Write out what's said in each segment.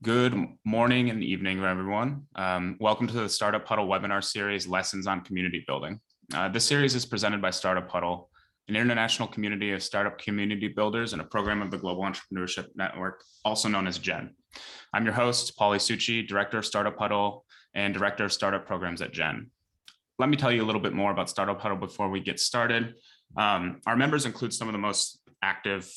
Good morning and evening, everyone. Welcome to the Startup Huddle webinar series, Lessons on Community Building. This series is presented by Startup Huddle, an international community of startup community builders and a program of the Global Entrepreneurship Network, also known as GEN. I'm your host, Paulie Succi, Director of Startup Huddle and Director of Startup Programs at GEN. Let me tell you a little bit more about Startup Huddle before we get started. Our members include some of the most active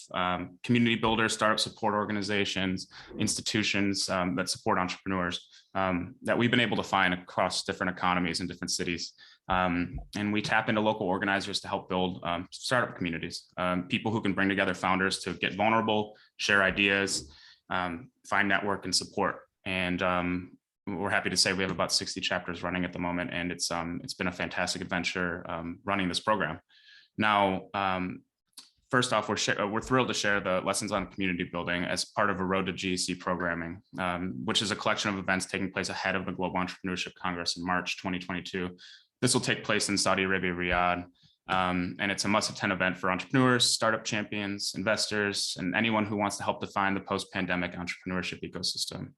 community builders, startup support organizations, institutions that support entrepreneurs that we've been able to find across different economies and different cities. And we tap into local organizers to help build startup communities, people who can bring together founders to get vulnerable, share ideas, find network and support. And we're happy to say we have about 60 chapters running at the moment, and it's been a fantastic adventure running this program. Now, first off, we're thrilled to share the Lessons on Community Building as part of a Road to GEC programming, which is a collection of events taking place ahead of the Global Entrepreneurship Congress in March 2022. This will take place in Saudi Arabia, Riyadh, and it's a must-attend event for entrepreneurs, startup champions, investors, and anyone who wants to help define the post-pandemic entrepreneurship ecosystem.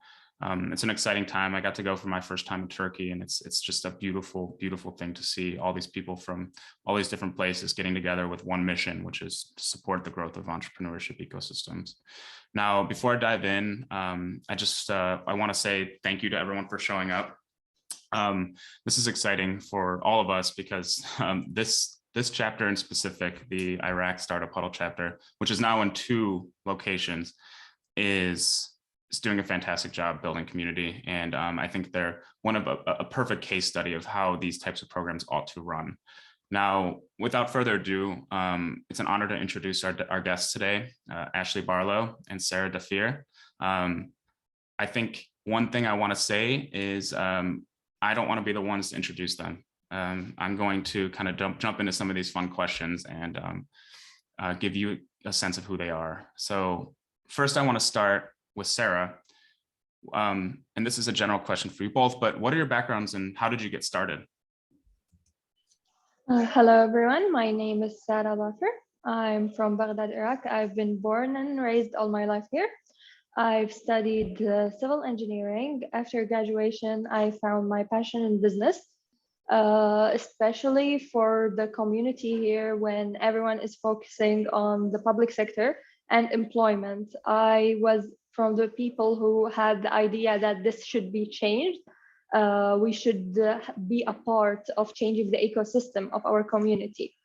It's an exciting time. I got to go for my first time in Turkey, and it's just a beautiful, beautiful thing to see all these people from all these different places getting together with one mission, which is to support the growth of entrepreneurship ecosystems. Now, before I dive in, I want to say thank you to everyone for showing up. This is exciting for all of us because this chapter in specific, the Iraq Startup Huddle chapter, which is now in 2 locations, is doing a fantastic job building community. And I think they're one of a perfect case study of how these types of programs ought to run. Now, without further ado, it's an honor to introduce our guests today, Ashley Barlow and Sarah Dhafir. I think one thing I want to say is I don't want to be the ones to introduce them. I'm going to kind of jump into some of these fun questions and give you a sense of who they are. So first, I want to start with Sarah. And this is a general question for you both, but what are your backgrounds and how did you get started? Hello, everyone. My name is Sarah Dhafir. I'm from Baghdad, Iraq. I've been born and raised all my life here. I've studied civil engineering. After graduation, I found my passion in business, especially for the community here when everyone is focusing on the public sector and employment. I was from the people who had the idea that this should be changed. We should be a part of changing the ecosystem of our community.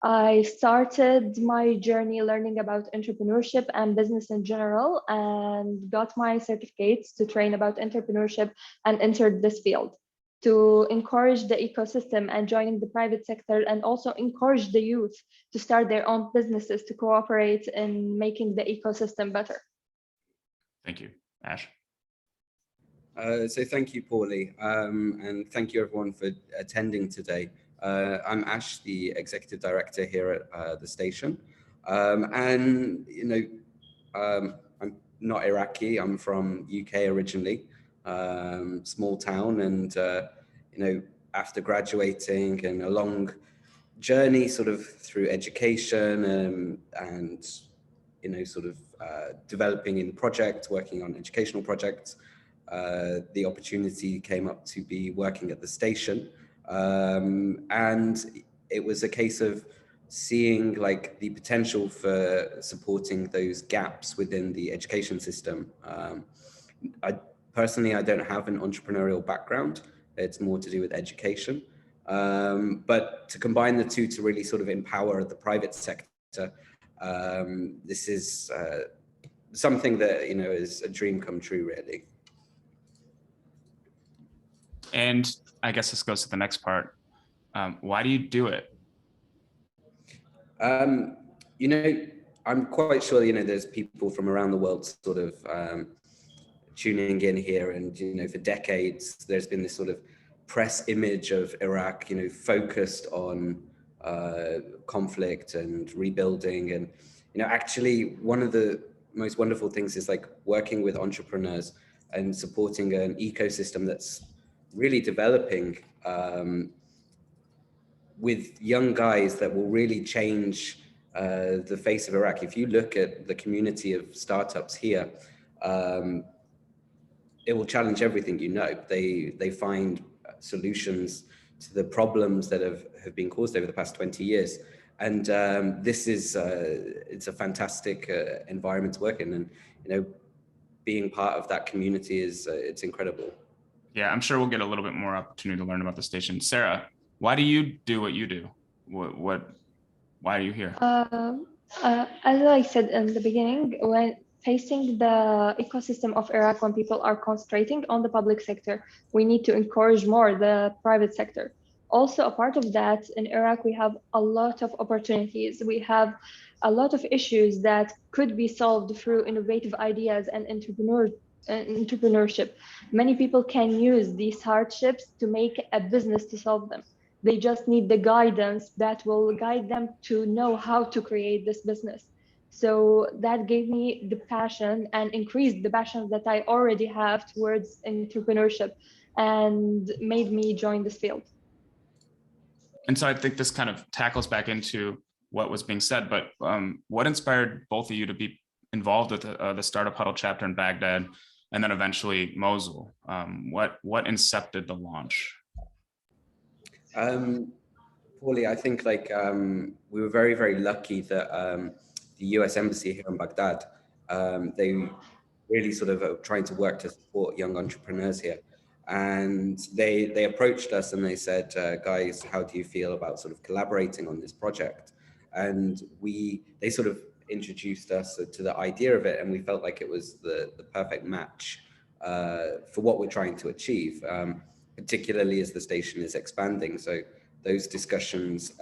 I started my journey learning about entrepreneurship and business in general and got my certificates to train about entrepreneurship and entered this field to encourage the ecosystem and joining the private sector, and also encourage the youth to start their own businesses to cooperate in making the ecosystem better. Thank you. Ash? So thank you, Paulie, and thank you everyone for attending today. I'm Ash, the Executive Director here at the station. And, I'm not Iraqi, I'm from UK originally, small town, and, after graduating and a long journey sort of through education and developing in projects, working on educational projects, the opportunity came up to be working at the station. And it was a case of seeing like the potential for supporting those gaps within the education system. I don't have an entrepreneurial background. It's more to do with education. But to combine the two to really sort of empower the private sector, this is something that, is a dream come true, really. And I guess this goes to the next part. Why do you do it? I'm quite sure, there's people from around the world sort of tuning in here, and, for decades, there's been this sort of press image of Iraq, focused on conflict and rebuilding. And, actually one of the most wonderful things is like working with entrepreneurs and supporting an ecosystem that's really developing with young guys that will really change the face of Iraq. If you look at the community of startups here, it will challenge everything, you know. They find solutions to the problems that have been caused over the past 20 years. And this is, it's a fantastic environment to work in. And, you know, being part of that community is, it's incredible. Yeah, I'm sure we'll get a little bit more opportunity to learn about the station. Sarah, why do you do what you do? Why are you here? As I said in the beginning, when facing the ecosystem of Iraq, when people are concentrating on the public sector, we need to encourage more the private sector. Also, a part of that, in Iraq, we have a lot of opportunities. We have a lot of issues that could be solved through innovative ideas and entrepreneurship. Many people can use these hardships to make a business to solve them. They just need the guidance that will guide them to know how to create this business. So that gave me the passion and increased the passion that I already have towards entrepreneurship and made me join this field. And so I think this kind of tackles back into what was being said, but what inspired both of you to be involved with the Startup Huddle chapter in Baghdad and then eventually Mosul? What incepted the launch? Paulie, I think like we were very, very lucky that the US Embassy here in Baghdad, they really sort of are trying to work to support young entrepreneurs here. And they approached us and they said, guys, how do you feel about sort of collaborating on this project? And they sort of introduced us to the idea of it, and we felt like it was the perfect match for what we're trying to achieve, particularly as the station is expanding. So those discussions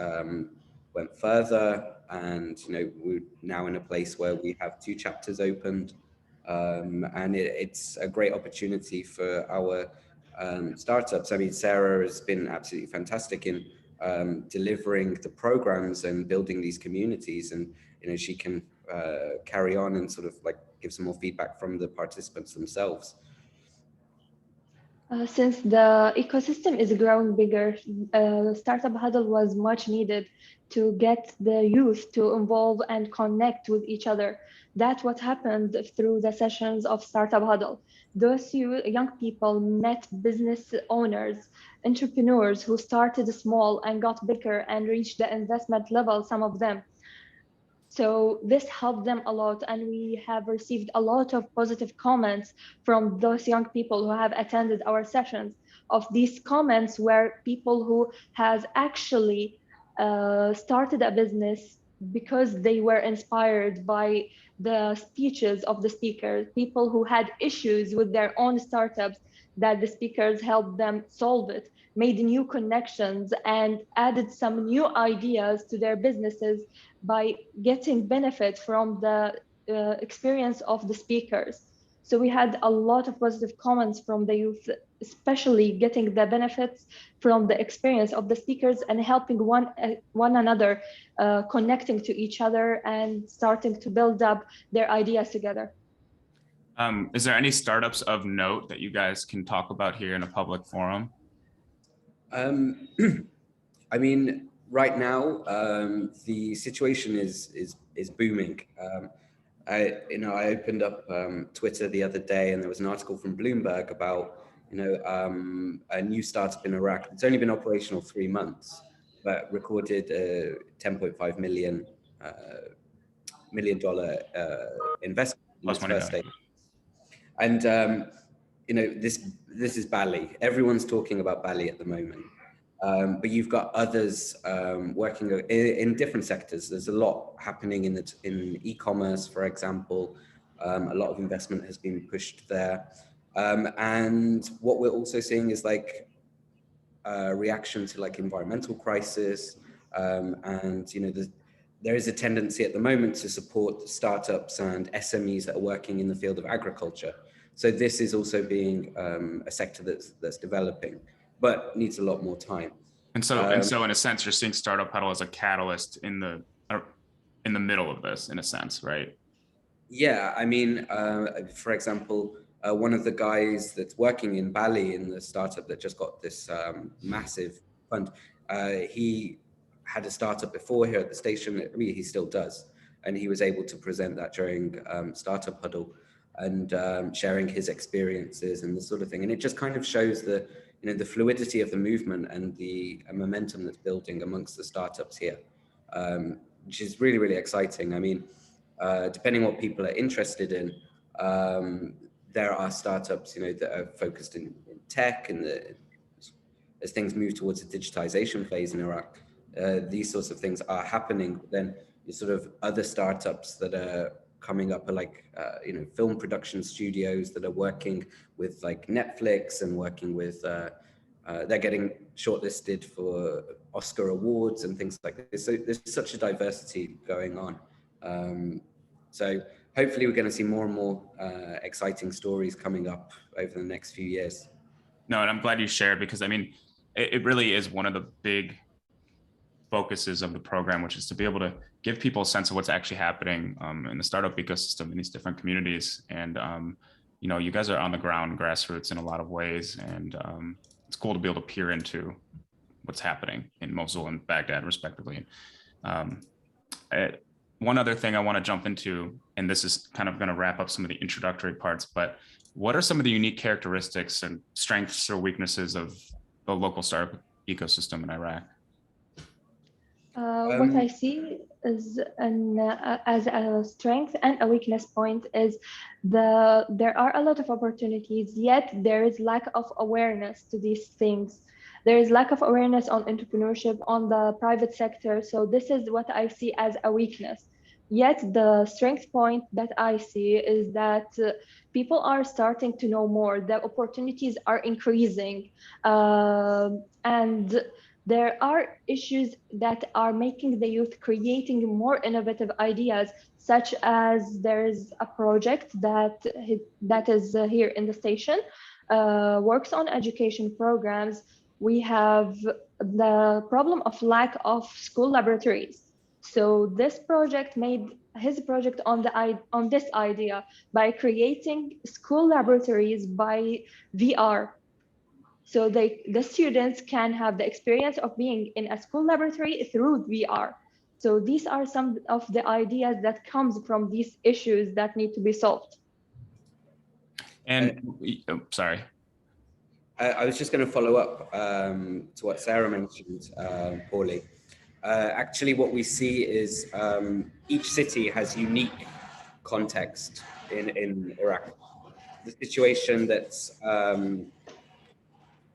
went further, and you know, we're now in a place where we have 2 chapters opened, and it's a great opportunity for our startups. I mean, Sarah has been absolutely fantastic in delivering the programs and building these communities, and you know, she can carry on and sort of like give some more feedback from the participants themselves. Since the ecosystem is growing bigger, Startup Huddle was much needed to get the youth to involve and connect with each other. That's what happened through the sessions of Startup Huddle. Those young people met business owners, entrepreneurs who started small and got bigger and reached the investment level, some of them. So this helped them a lot, and we have received a lot of positive comments from those young people who have attended our sessions. Of these comments were people who has actually started a business because they were inspired by the speeches of the speakers, people who had issues with their own startups that the speakers helped them solve it, made new connections, and added some new ideas to their businesses by getting benefit from the experience of the speakers. So we had a lot of positive comments from the youth, especially getting the benefits from the experience of the speakers and helping one another, connecting to each other and starting to build up their ideas together. Is there any startups of note that you guys can talk about here in a public forum? I mean, right now, the situation is booming. I opened up Twitter the other day, and there was an article from Bloomberg about, you know, a new startup in Iraq. It's only been operational 3 months, but recorded a $10.5 million investment in its first stage. And you know, this is Bali. Everyone's talking about Bali at the moment. But you've got others working in different sectors. There's a lot happening in e-commerce, for example. A lot of investment has been pushed there. And what we're also seeing is like a reaction to like environmental crisis. And, you know, there is a tendency at the moment to support startups and SMEs that are working in the field of agriculture. So this is also being a sector that's developing, but needs a lot more time. And so in a sense, you're seeing Startup Huddle as a catalyst in the middle of this, in a sense, right? Yeah, I mean, for example, one of the guys that's working in Bali in the startup that just got this massive fund, he had a startup before here at the station. I mean, he still does, and he was able to present that during Startup Huddle. and sharing his experiences and this sort of thing. And it just kind of shows the, the fluidity of the movement and the momentum that's building amongst the startups here, which is really, really exciting. I mean, depending what people are interested in, there are startups, that are focused in tech, and as things move towards the digitization phase in Iraq, these sorts of things are happening. Then sort of other startups that are coming up are like, film production studios that are working with like Netflix and working with, they're getting shortlisted for Oscar awards and things like this. So there's such a diversity going on. So hopefully we're going to see more and more exciting stories coming up over the next few years. No, and I'm glad you shared, because I mean, it really is one of the big focuses of the program, which is to be able to give people a sense of what's actually happening in the startup ecosystem in these different communities. And, you guys are on the ground, grassroots in a lot of ways. And it's cool to be able to peer into what's happening in Mosul and Baghdad, respectively. One other thing I want to jump into, and this is kind of going to wrap up some of the introductory parts, but what are some of the unique characteristics and strengths or weaknesses of the local startup ecosystem in Iraq? What I see is as a strength and a weakness point is there are a lot of opportunities, yet there is lack of awareness to these things. There is lack of awareness on entrepreneurship on the private sector. So this is what I see as a weakness. Yet the strength point that I see is that people are starting to know more. The opportunities are increasing, and there are issues that are making the youth creating more innovative ideas, such as there's a project that is here in the station, works on education programs. We have the problem of lack of school laboratories. So this project made his project on this idea by creating school laboratories by VR. So the students can have the experience of being in a school laboratory through VR. So these are some of the ideas that comes from these issues that need to be solved. And sorry. I was just going to follow up to what Sarah mentioned, Paulie. Actually, what we see is each city has unique context in Iraq. The situation that's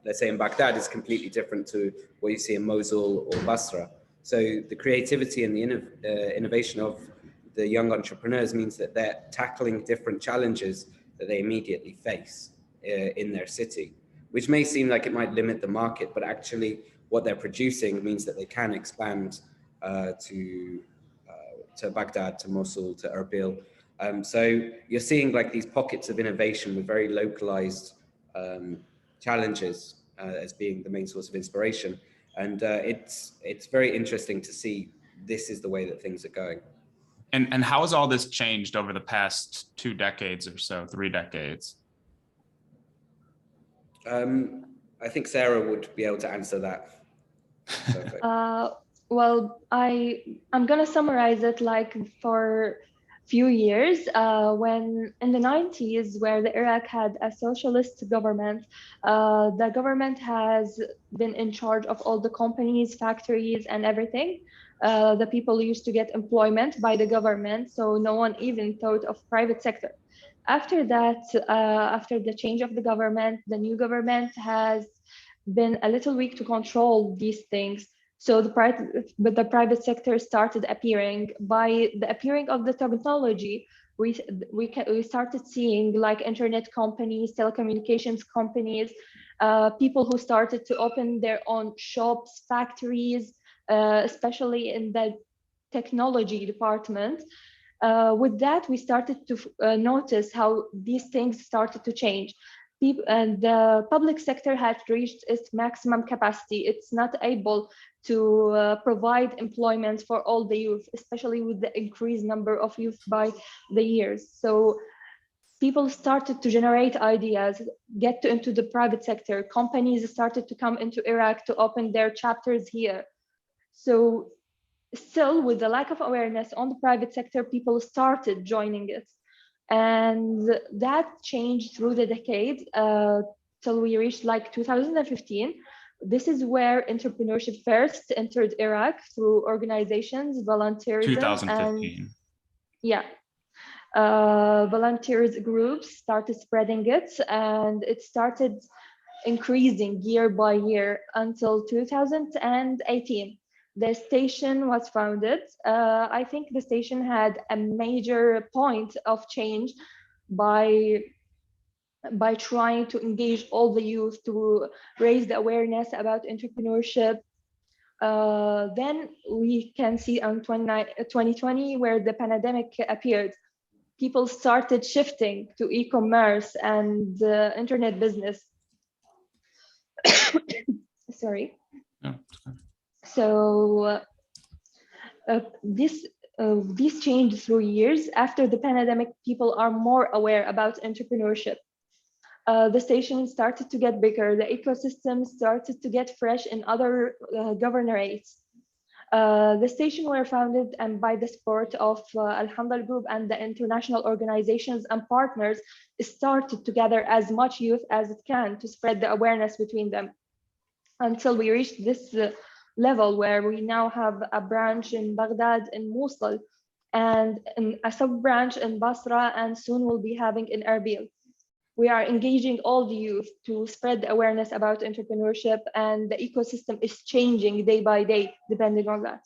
let's say in Baghdad is completely different to what you see in Mosul or Basra. So the creativity and the innovation of the young entrepreneurs means that they're tackling different challenges that they immediately face in their city, which may seem like it might limit the market, but actually what they're producing means that they can expand to Baghdad, to Mosul, to Erbil. So you're seeing like these pockets of innovation with very localized challenges as being the main source of inspiration. And it's very interesting to see this is the way that things are going. And how has all this changed over the past 2 decades or so, 3 decades? I think Sarah would be able to answer that. Well, I'm gonna summarize it like for few years when in the 90s, where the Iraq had a socialist government, the government has been in charge of all the companies, factories, and everything. The people used to get employment by the government, so no one even thought of private sector. After that, after the change of the government, the new government has been a little weak to control these things. So the private sector started appearing. By the appearing of the technology, we started seeing like internet companies, telecommunications companies, people who started to open their own shops, factories, especially in the technology department. With that, we started to notice how these things started to change. And the public sector had reached its maximum capacity. It's not able to provide employment for all the youth, especially with the increased number of youth by the years. So people started to generate ideas, get into the private sector. Companies started to come into Iraq to open their chapters here. So still, with the lack of awareness on the private sector, people started joining it. And that changed through the decades till we reached like 2015. This is where entrepreneurship first entered Iraq through organizations, volunteerism, and 2015. yeah, volunteers groups started spreading it, and it started increasing year by year until 2018. The station was founded. I think the station had a major point of change by trying to engage all the youth to raise the awareness about entrepreneurship. Then we can see on 2020 where the pandemic appeared. People started shifting to e-commerce and internet business. Sorry. Yeah. So this changed through years. After the pandemic, people are more aware about entrepreneurship. The station started to get bigger. The ecosystem started to get fresh in other governorates. The station were founded and by the support of Alhamdulillah Group and the international organizations and partners started to gather as much youth as it can to spread the awareness between them until we reached this level where we now have a branch in Baghdad and Mosul and a sub-branch in Basra, and soon we'll be having in Erbil. We are engaging all the youth to spread the awareness about entrepreneurship, and the ecosystem is changing day by day, depending on that.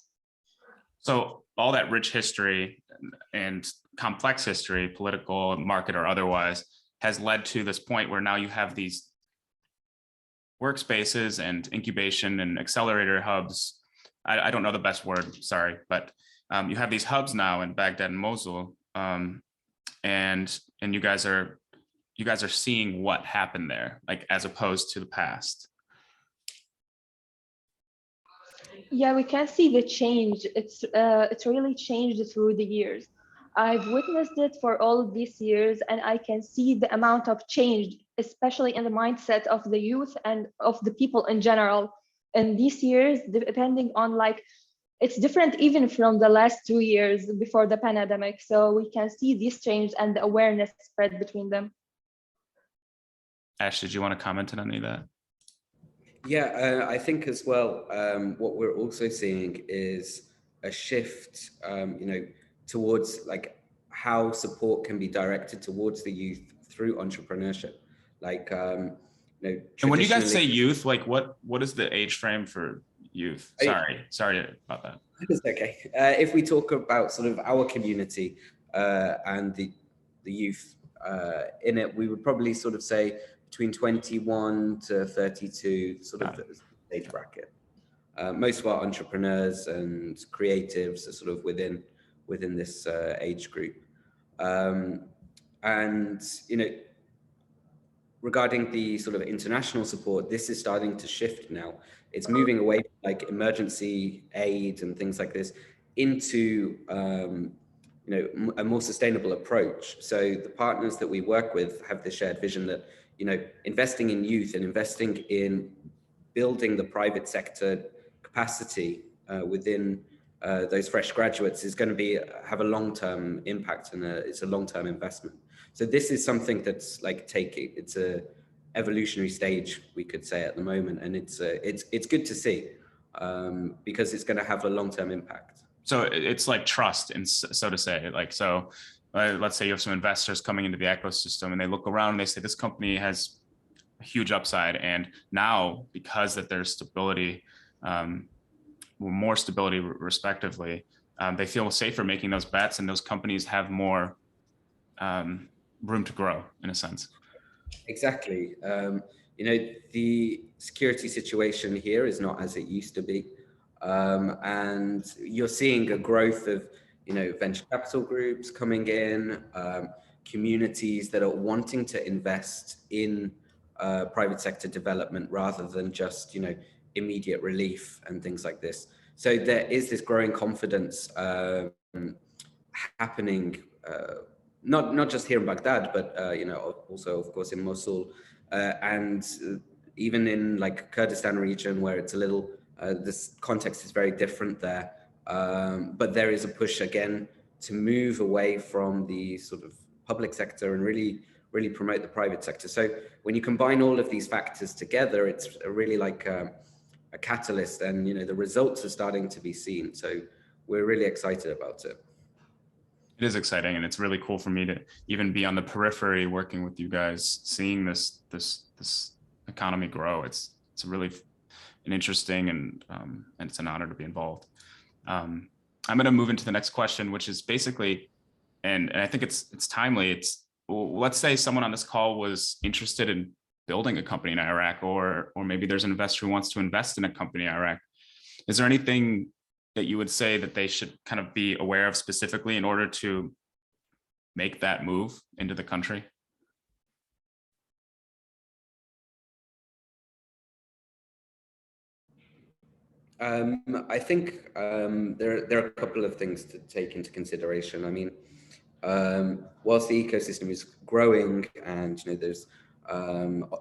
So all that rich history and complex history, political, market, or otherwise, has led to this point where now you have these workspaces and incubation and accelerator hubs. I don't know the best word, sorry, but you have these hubs now in Baghdad and Mosul, and you guys are seeing what happened there, like as opposed to the past. Yeah, we can see the change. It's really changed through the years. I've witnessed it for all of these years, and I can see the amount of change, especially in the mindset of the youth and of the people in general. In these years, depending on it's different even from the last 2 years before the pandemic. So we can see this change and the awareness spread between them. Ash, did you want to comment on any of that? Yeah, I think as well, what we're also seeing is a shift, towards how support can be directed towards the youth through entrepreneurship. And when you guys say youth, what is the age frame for youth? Sorry about that. It's okay. If we talk about sort of our community and the youth in it, we would probably sort of say between 21 to 32 sort of age bracket. Most of our entrepreneurs and creatives are sort of within this age group. And regarding the sort of international support, this is starting to shift now. It's moving away from emergency aid and things like this into a more sustainable approach. So the partners that we work with have the shared vision that investing in youth and investing in building the private sector capacity within those fresh graduates is going to have a long-term impact, and it's a long-term investment. So this is something that's it's a evolutionary stage, we could say, at the moment, and it's good to see because it's going to have a long-term impact. So it's like trust, and so to say, let's say you have some investors coming into the ecosystem and they look around and they say, this company has a huge upside. And now, because that there's stability, more stability respectively, they feel safer making those bets, and those companies have more room to grow in a sense. Exactly. The security situation here is not as it used to be. And you're seeing a growth of venture capital groups coming in, communities that are wanting to invest in private sector development rather than just immediate relief and things like this. So there is this growing confidence happening, not just here in Baghdad, but also of course in Mosul and even in Kurdistan region, where it's a little this context is very different there. But there is a push again to move away from the sort of public sector and really promote the private sector. So when you combine all of these factors together, it's really like a catalyst, and the results are starting to be seen. So we're really excited about it. It is exciting, and it's really cool for me to even be on the periphery working with you guys, seeing this economy grow. It's really an interesting, and it's an honor to be involved. I'm going to move into the next question, which is basically, and I think it's timely. Let's say someone on this call was interested in building a company in Iraq, or maybe there's an investor who wants to invest in a company in Iraq. Is there anything that you would say that they should kind of be aware of specifically in order to make that move into the country? I think there are a couple of things to take into consideration. I mean, whilst the ecosystem is growing and there's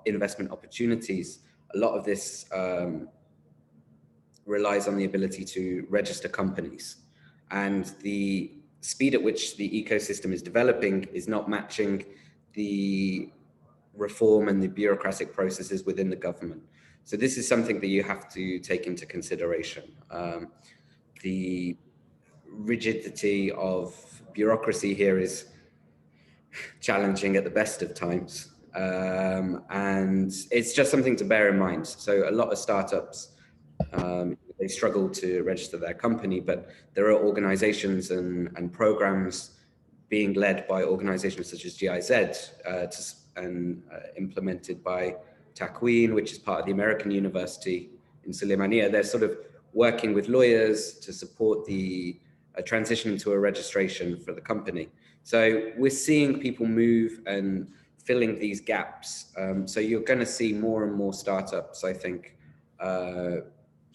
investment opportunities, a lot of this relies on the ability to register companies, and the speed at which the ecosystem is developing is not matching the reform and the bureaucratic processes within the government. So this is something that you have to take into consideration. The rigidity of bureaucracy here is challenging at the best of times. And it's just something to bear in mind. So a lot of startups, they struggle to register their company, but there are organizations and programs being led by organizations such as GIZ and implemented by Takween, which is part of the American University in Suleimania. They're sort of working with lawyers to support the transition into a registration for the company. So we're seeing people move and filling these gaps. So you're going to see more and more startups, I think,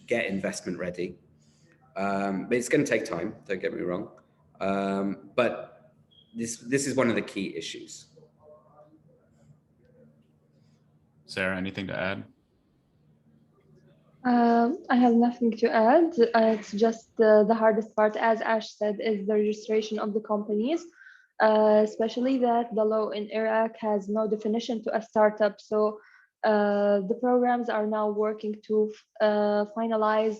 get investment ready. But it's going to take time, don't get me wrong. But this is one of the key issues. Sarah, anything to add? I have nothing to add. It's just the hardest part, as Ash said, is the registration of the companies, especially that the law in Iraq has no definition to a startup. So the programs are now working to finalize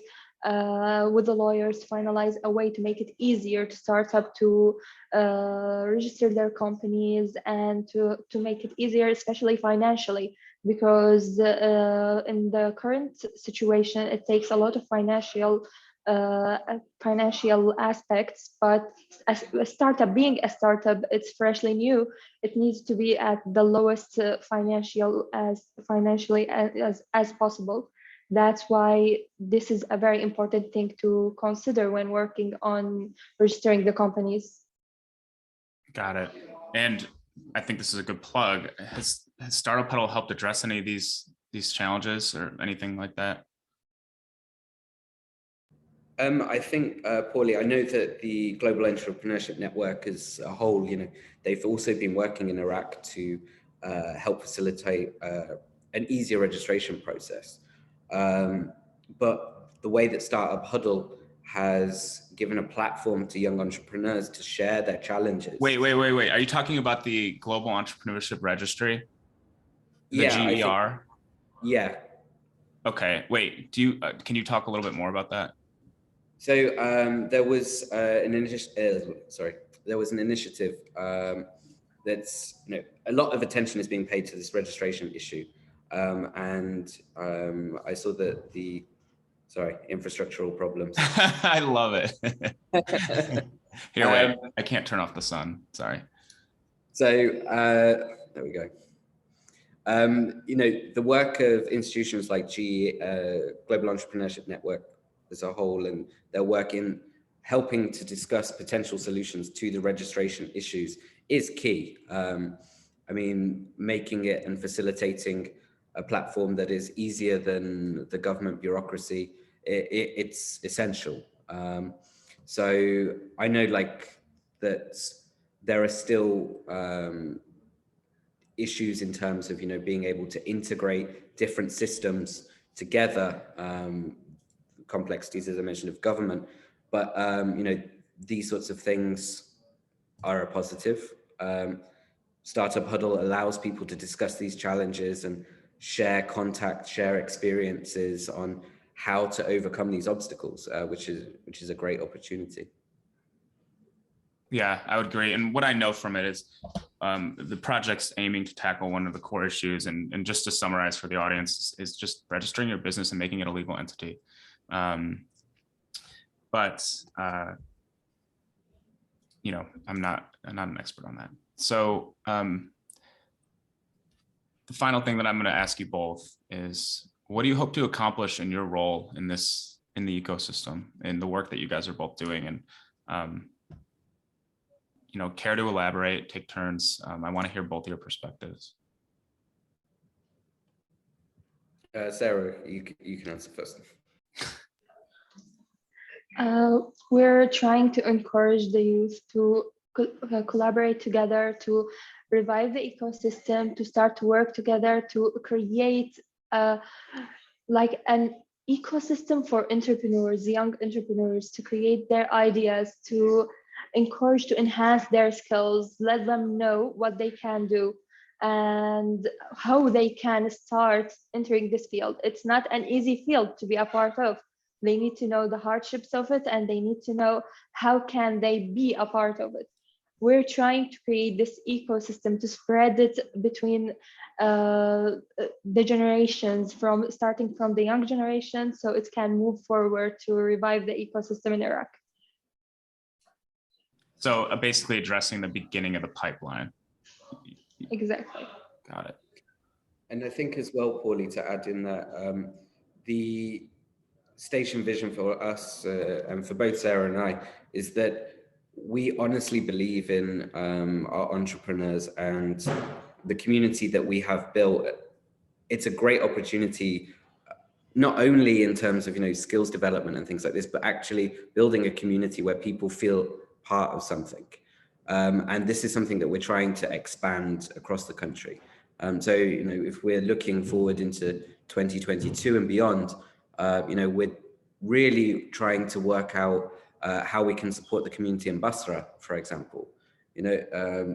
with the lawyers, finalize a way to make it easier to startup to register their companies and to make it easier, especially financially. Because in the current situation, it takes a lot of financial aspects, but as a startup, being a startup, it's freshly new. It needs to be at the lowest financially as possible. That's why this is a very important thing to consider when working on registering the companies. Got it. And I think this is a good plug. Has Startup Huddle helped address any of these challenges or anything like that? I think, Paulie, I know that the Global Entrepreneurship Network as a whole, they've also been working in Iraq to help facilitate an easier registration process. But the way that Startup Huddle has given a platform to young entrepreneurs to share their challenges. Wait. Are you talking about the Global Entrepreneurship Registry? The GER? Yeah. Okay. Wait, can you talk a little bit more about that? So there was an initiative that's a lot of attention is being paid to this registration issue, and I saw that the infrastrucstructal problems. I love it. Here, wait, I can't turn off the sun. Sorry. So there we go. The work of institutions like Global Entrepreneurship Network as a whole, and their work in helping to discuss potential solutions to the registration issues is key. I mean, making it and facilitating a platform that is easier than the government bureaucracy, it's essential. So I know that there are still issues in terms of being able to integrate different systems together, complexities, as I mentioned, of government, but these sorts of things are a positive. Startup Huddle allows people to discuss these challenges and share contacts, share experiences on how to overcome these obstacles, which is a great opportunity. Yeah, I would agree. And what I know from it is the project's aiming to tackle one of the core issues. And just to summarize for the audience is just registering your business and making it a legal entity. You know, I'm not an expert on that. So the final thing that I'm going to ask you both is, what do you hope to accomplish in your role in the ecosystem, in the work that you guys are both doing? And you know, care to elaborate, take turns. I want to hear both your perspectives. Sarah, you can answer first. We're trying to encourage the youth to collaborate together, to revive the ecosystem, to start to work together, to create like an ecosystem for entrepreneurs, young entrepreneurs, to create their ideas, to encourage, to enhance their skills, let them know what they can do and how they can start entering this field. It's not an easy field to be a part of. They need to know the hardships of it, and they need to know how can they be a part of it. We're trying to create this ecosystem, to spread it between the generations, starting from the young generation, so it can move forward to revive the ecosystem in Iraq. So basically addressing the beginning of the pipeline. Exactly. Got it. And I think as well, Paulie, to add in that, the station vision for us and for both Sarah and I is that we honestly believe in our entrepreneurs and the community that we have built. It's a great opportunity, not only in terms of, you know, skills development and things like this, but actually building a community where people feel part of something. And this is something that we're trying to expand across the country. So, you know, if we're looking forward into 2022 and beyond, you know, we're really trying to work out how we can support the community in Basra, for example. You know,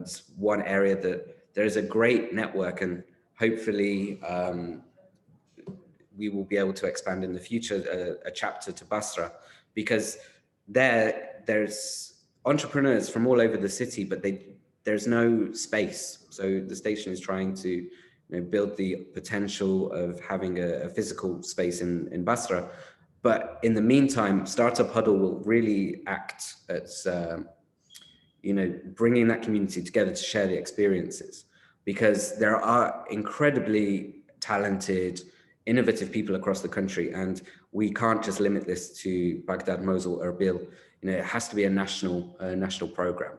it's one area that there is a great network, and hopefully we will be able to expand in the future a chapter to Basra, because there's entrepreneurs from all over the city, but there's no space. So the station is trying to, you know, build the potential of having a physical space in Basra. But in the meantime, Startup Huddle will really act as, you know, bringing that community together to share the experiences, because there are incredibly talented, innovative people across the country, and we can't just limit this to Baghdad, Mosul, or Erbil. You know, it has to be a national program.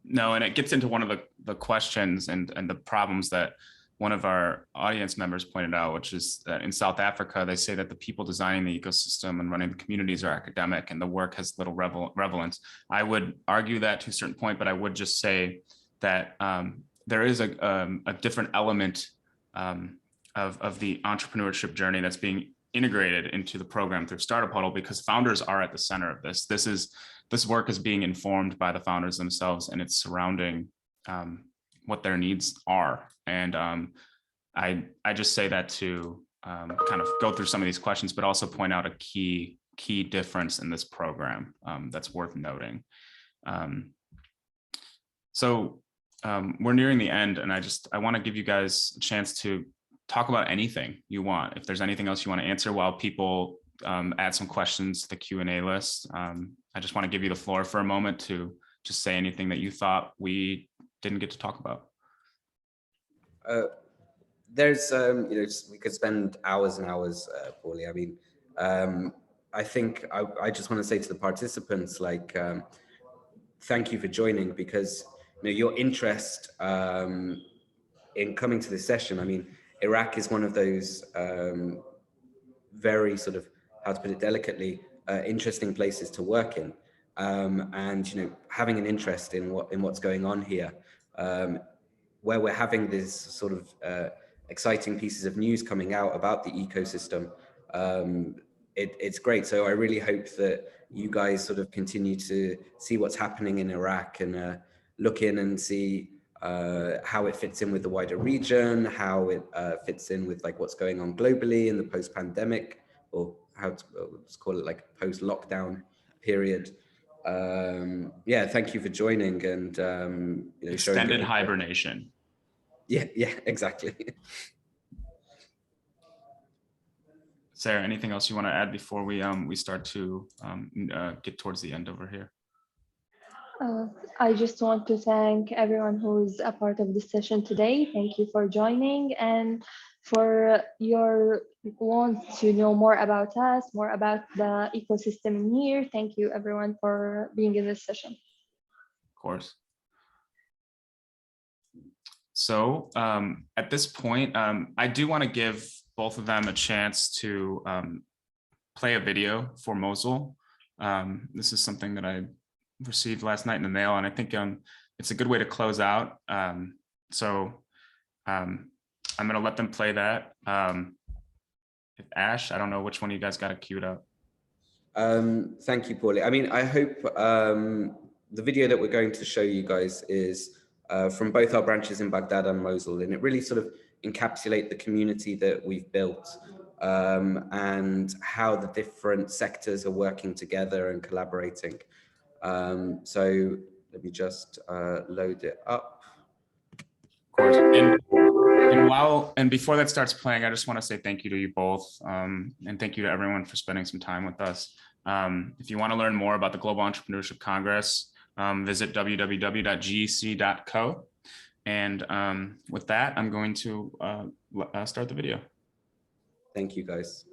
No, and it gets into one of the questions and the problems that one of our audience members pointed out, which is that in South Africa, they say that the people designing the ecosystem and running the communities are academic and the work has little relevance. I would argue that to a certain point, but I would just say that there is a different element of the entrepreneurship journey that's being integrated into the program through Startup Huddle, because founders are at the center of this. This work is being informed by the founders themselves, and it's surrounding what their needs are. And I just say that to kind of go through some of these questions, but also point out a key difference in this program that's worth noting. So we're nearing the end, and I want to give you guys a chance to talk about anything you want. If there's anything else you want to answer while people add some questions to the Q&A list, I just want to give you the floor for a moment to just say anything that you thought we didn't get to talk about. There's, you know, we could spend hours and hours, Paulie. I mean, I think I just want to say to the participants, like, thank you for joining, because, you know, your interest in coming to this session. I mean, Iraq is one of those very sort of, how to put it delicately, interesting places to work in, and, you know, having an interest in what's going on here, where we're having this sort of exciting pieces of news coming out about the ecosystem. It's great. So I really hope that you guys sort of continue to see what's happening in Iraq and look in and see how it fits in with the wider region, how it fits in with like what's going on globally in the post-pandemic, or let's call it like post-lockdown period. Yeah, thank you for joining and extended hibernation. Yeah, exactly. Sarah, anything else you want to add before we start to get towards the end over here? I just want to thank everyone who's a part of this session today. Thank you for joining, and for your want to know more about us, more about the ecosystem in here. Thank you everyone for being in this session. Of course. So at this point, I do want to give both of them a chance to play a video for Mosul. This is something that I received last night in the mail, and I think it's a good way to close out. So I'm going to let them play that. Ash, I don't know which one of you guys got it queued up. Thank you, Paulie. I mean, I hope the video that we're going to show you guys is from both our branches in Baghdad and Mosul, and it really sort of encapsulate the community that we've built and how the different sectors are working together and collaborating. So let me just load it up. Of course. And before that starts playing, I just want to say thank you to you both, and thank you to everyone for spending some time with us. If you want to learn more about the Global Entrepreneurship Congress, visit www.gec.co. And with that, I'm going to start the video. Thank you, guys.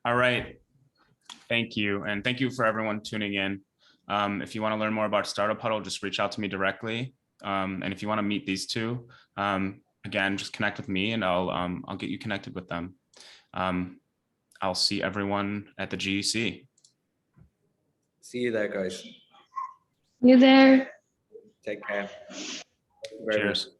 All right. Thank you. And thank you for everyone tuning in. If you want to learn more about Startup Huddle, just reach out to me directly. And if you want to meet these two, again, just connect with me and I'll get you connected with them. I'll see everyone at the GEC. See you there, guys. You there? Take care. Cheers.